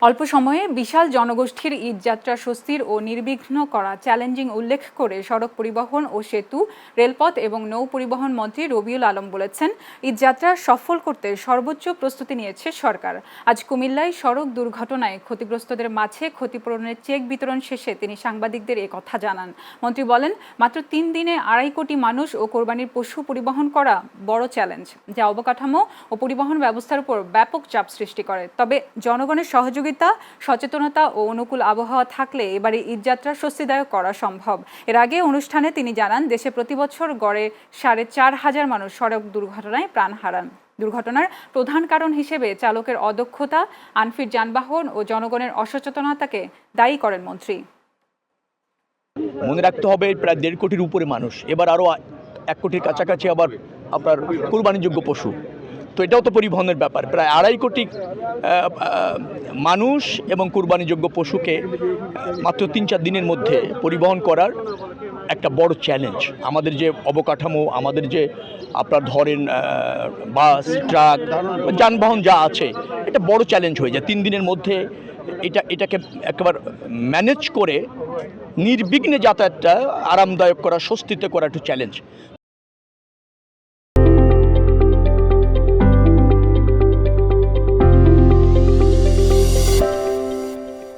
অল্প সময়ে বিশাল জনগোষ্ঠীর ঈদযাত্রা স্বস্তির ও নির্বিঘ্ন করা চ্যালেঞ্জিং উল্লেখ করে সড়ক পরিবহন ও সেতু, রেলপথ এবং নৌ পরিবহন মন্ত্রী রবিউল আলম বলেছেন, ঈদযাত্রা সফল করতে সর্বোচ্চ প্রস্তুতি নিয়েছে সরকার। আজ কুমিল্লায় সড়ক দুর্ঘটনায় ক্ষতিগ্রস্তদের মাঝে ক্ষতিপূরণের চেক বিতরণ শেষে তিনি সাংবাদিকদের এ কথা জানান। মন্ত্রী বলেন, মাত্র 3 দিনে 2.5 কোটি মানুষ ও কোরবানির পশু পরিবহন করা বড় চ্যালেঞ্জ, যা অবকাঠামো ও পরিবহন ব্যবস্থার উপর ব্যাপক চাপ সৃষ্টি করে। তবে জনগণের সহযোগিতা, সচেতনতা ও অনুকূল আবহাওয়া থাকলে এবারে ঈদযাত্রা স্বস্তিদায়ক করা সম্ভব। এর আগে অনুষ্ঠানে তিনি জানান, দেশে প্রতিবছর গড়ে 4,500 মানুষ সড়ক দুর্ঘটনায় প্রাণ হারান। দুর্ঘটনার প্রধান কারণ হিসেবে চালকের অদক্ষতা, আনফিট যানবাহন ও জনগণের অসচেতনতাকে দায়ী করেন মন্ত্রী। মনে রাখতে হবে প্রায় 1.5 কোটির উপরে মানুষ, এবার আরও 1 কোটির কাছাকাছি আবার আপনার কুরবানিযোগ্য পশু। তো এটাও তো পরিবহনের ব্যাপার। প্রায় 2.5 কোটি মানুষ এবং কুরবানিযোগ্য পশুকে মাত্র 3-4 দিনের মধ্যে পরিবহন করার একটা বড় চ্যালেঞ্জ। আমাদের যে অবকাঠামো, আমাদের যে আপনার ধরেন বাস, ট্রাক, যানবাহন যা আছে, এটা বড় চ্যালেঞ্জ হয়ে যায় 3 দিনের মধ্যে। এটাকে একেবারে ম্যানেজ করে নির্বিঘ্নে যাতায়াতটা আরামদায়ক করা, স্বস্তিতে করা একটু চ্যালেঞ্জ।